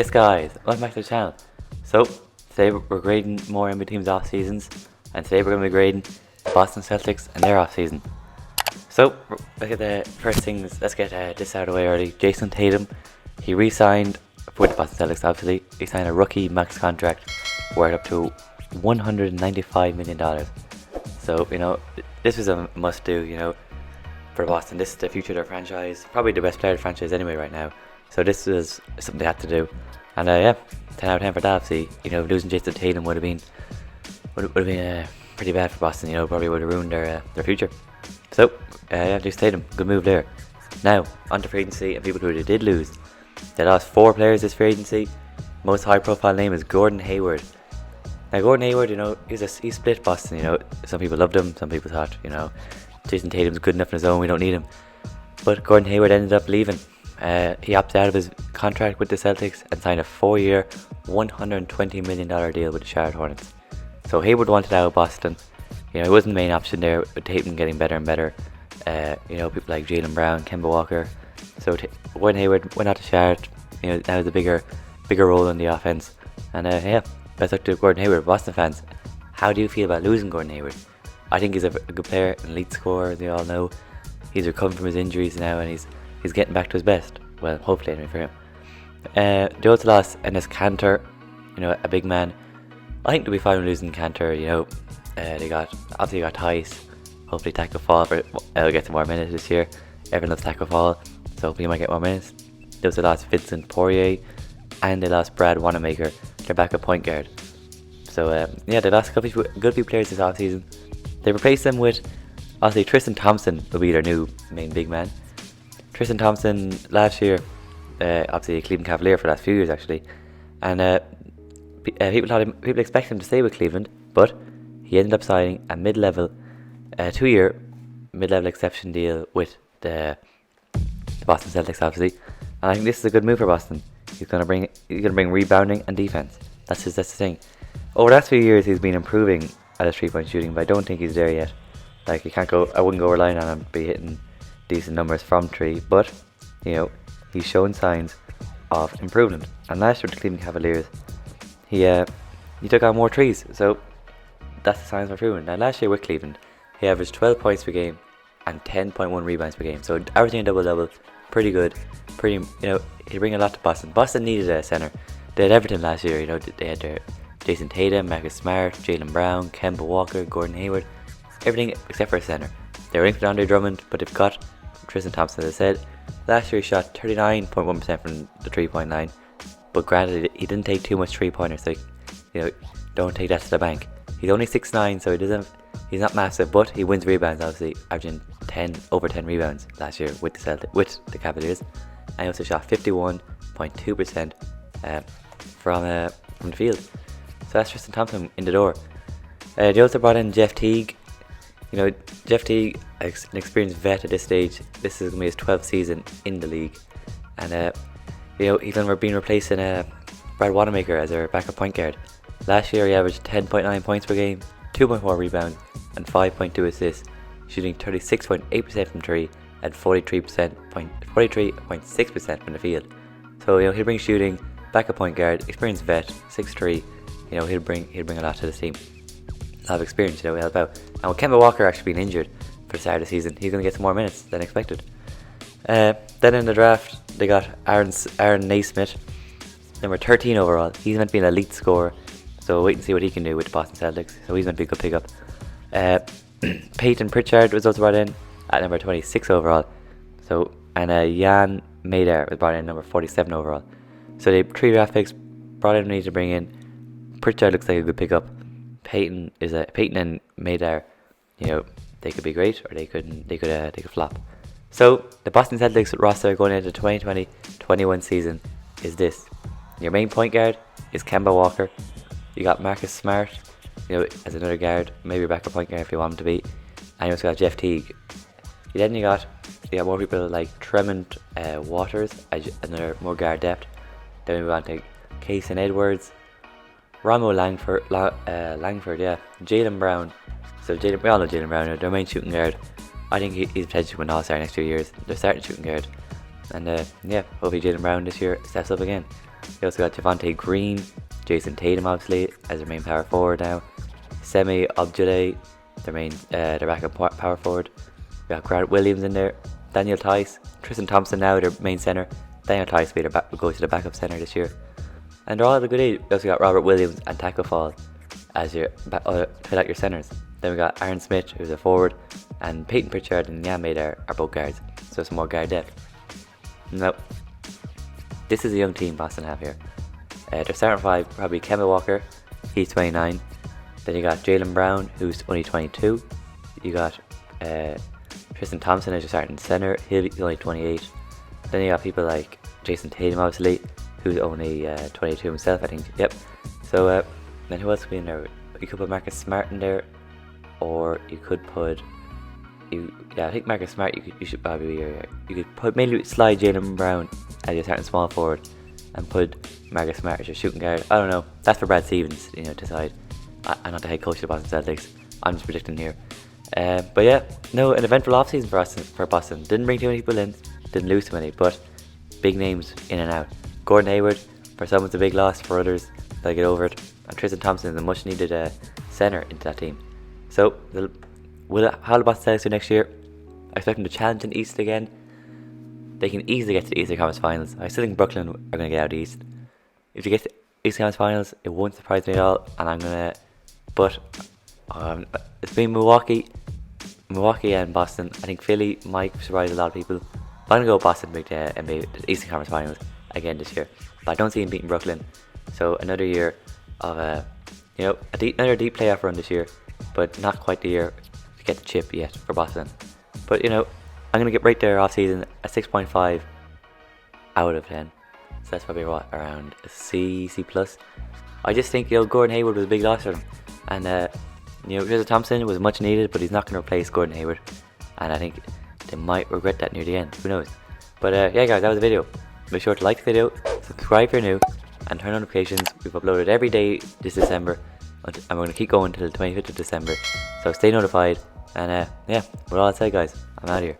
Yes guys, welcome back to the channel. So, today we're grading more NBA teams off seasons, and today we're going to be grading the Boston Celtics and their off season. So, look at the first things, let's get this out of the way early. Jason Tatum, he re-signed with the Boston Celtics obviously. He signed a rookie max contract worth up to $195 million. So, this was a must do, for Boston. This is the future of their franchise, probably the best player of the franchise anyway right now. So this was something they had to do. And 10 out of 10 for that obviously. Losing Jason Tatum would have been pretty bad for Boston, probably would have ruined their future. So, Jason Tatum, good move there. Now, on to free agency and people who they did lose. They lost 4 players this free agency. Most high profile name is Gordon Hayward. Now Gordon Hayward, he split Boston, some people loved him, some people thought, Jason Tatum's good enough on his own, we don't need him. But Gordon Hayward ended up leaving. He opted out of his contract with the Celtics and signed a 4-year, $120 million deal with the Charlotte Hornets. So Hayward wanted out of Boston. He wasn't the main option there, with Tatum getting better and better. People like Jaylen Brown, Kemba Walker. So Gordon Hayward went out to Charlotte. Now has a bigger role in the offense. And best luck to Gordon Hayward. Boston fans, how do you feel about losing Gordon Hayward? I think he's a good player, an elite scorer, as we all know. He's recovering from his injuries now, and he's getting back to his best. Well, hopefully anyway for him. They also lost Enes Kanter, a big man. I think they'll be fine with losing Kanter. They got Tice. Hopefully Taco Fall will get some more minutes this year. Everyone loves Taco Fall, so hopefully he might get more minutes. They also lost Vincent Poirier, and they lost Brad Wanamaker, their backup point guard. So they lost a couple of good few players this offseason. They replaced them with, obviously, Tristan Thompson will be their new main big man. Tristan Thompson last year, obviously a Cleveland Cavalier for the last few years actually, and people expect him to stay with Cleveland, but he ended up signing a mid-level, 2-year mid-level exception deal with the Boston Celtics obviously, and I think this is a good move for Boston. He's gonna bring rebounding and defense. That's the thing. Over the last few years, he's been improving at his 3-point shooting, but I don't think he's there yet. I wouldn't go relying on him to be hitting decent numbers from 3, but he's shown signs of improvement. And last year with the Cleveland Cavaliers, he took on more threes, so that's the signs of improvement. Now last year with Cleveland, he averaged 12 points per game and 10.1 rebounds per game, so averaging a double-double, pretty good. He'd bring a lot to Boston. Boston needed a center. They had everything last year. They had their Jason Tatum, Marcus Smart, Jaylen Brown, Kemba Walker, Gordon Hayward, everything except for a center. They were in for Andre Drummond, but they've got Tristan Thompson, as I said. Last year he shot 39.1% from the 3-point line, but granted he didn't take too much 3-pointers, so don't take that to the bank. He's only 6'9", so he's not massive, but he wins rebounds obviously, averaging over 10 rebounds last year with the Cavaliers, and he also shot 51.2% from the field. So that's Tristan Thompson in the door. They also brought in Jeff Teague. Jeff Teague, an experienced vet at this stage. This is going to be his 12th season in the league. And, he's going to be replacing Brad Wanamaker as their backup point guard. Last year he averaged 10.9 points per game, 2.4 rebounds, and 5.2 assists, shooting 36.8% from 3 and 43.6% from the field. So, he'll bring shooting, backup point guard, experienced vet, 6'3". He'll bring a lot to the team. A lot of experience, he'll help out. And with Kemba Walker actually being injured for the start of the season, he's going to get some more minutes than expected. Then in the draft, they got Aaron Naismith, number 13 overall. He's meant to be an elite scorer, so wait and see what he can do with the Boston Celtics. So he's meant to be a good pickup. Peyton Pritchard was also brought in at number 26 overall. And Jan Madar was brought in number 47 overall. So they 3 draft picks brought in, need to bring in. Pritchard looks like a good pickup. Peyton and Madar, they could be great, or they could flop. So the Boston Celtics roster going into the 2020-21 season is this. Your main point guard is Kemba Walker. You got Marcus Smart, as another guard, maybe a backup point guard if you want him to be. And you also got Jeff Teague. Then you got more people like Tremont Waters, another more guard depth. Then we move on to Kason Edwards, Ramo Langford, Jaylen Brown. So we all know Jaylen Brown, their main shooting guard. I think he's potentially win All-Star next 2 years. They're starting shooting guard. And hopefully Jaylen Brown this year steps up again. You also got Javonte Green, Jason Tatum obviously as their main power forward now. Semi Objade, their backup power forward. We got Grant Williams in there, Daniel Tice, Tristan Thompson now their main centre. Daniel Tice will go to the backup centre this year. And they're all at a good age. We also got Robert Williams and Taco Fall as your fill out your centres. Then we got Aaron Smith, who's a forward, and Peyton Pritchard and Yamade are both guards. So some more guard depth. Now, this is a young team Boston have here. Their starting five probably Kemba Walker, he's 29. Then you got Jaylen Brown, who's only 22. You got Tristan Thompson as your starting centre, he's only 28. Then you got people like Jason Tatum obviously, who's only 22 himself, I think. Yep. So then who else could be in there? You could put Marcus Smart in there, or you could put I think Marcus Smart. You should probably you could put maybe slide Jaylen Brown as your starting small forward, and put Marcus Smart as your shooting guard. I don't know. That's for Brad Stevens, to decide. I'm not the head coach of the Boston Celtics. I'm just predicting here. But yeah, no, an eventful offseason for Boston. Didn't bring too many people in, didn't lose too many, but big names in and out. Gordon Hayward, for some it's a big loss, for others they'll get over it. And Tristan Thompson is a much needed centre into that team. So, how the Boston Celtics do next year? I expect them to challenge in the East again. They can easily get to the Eastern Conference Finals. I still think Brooklyn are going to get out of the East. If you get to the Eastern Conference Finals, it won't surprise me at all. And but it's been Milwaukee and Boston. I think Philly might surprise a lot of people. But I'm going to go Boston to make the Eastern Conference Finals again this year. But I don't see him beating Brooklyn. So another year of another deep playoff run this year, but not quite the year to get the chip yet for Boston. But I'm going to get right there off season a 6.5 out of 10. So that's probably around a C plus. I just think Gordon Hayward was a big loss for them, and Tristan Thompson was much needed, but he's not going to replace Gordon Hayward, and I think they might regret that near the end. Who knows? But yeah, guys, that was the video. Make sure to like the video, subscribe if you're new, and turn on notifications. We've uploaded every day this December, and we're going to keep going until the 25th of December. So stay notified, and yeah, we're all set, guys. I'm out of here.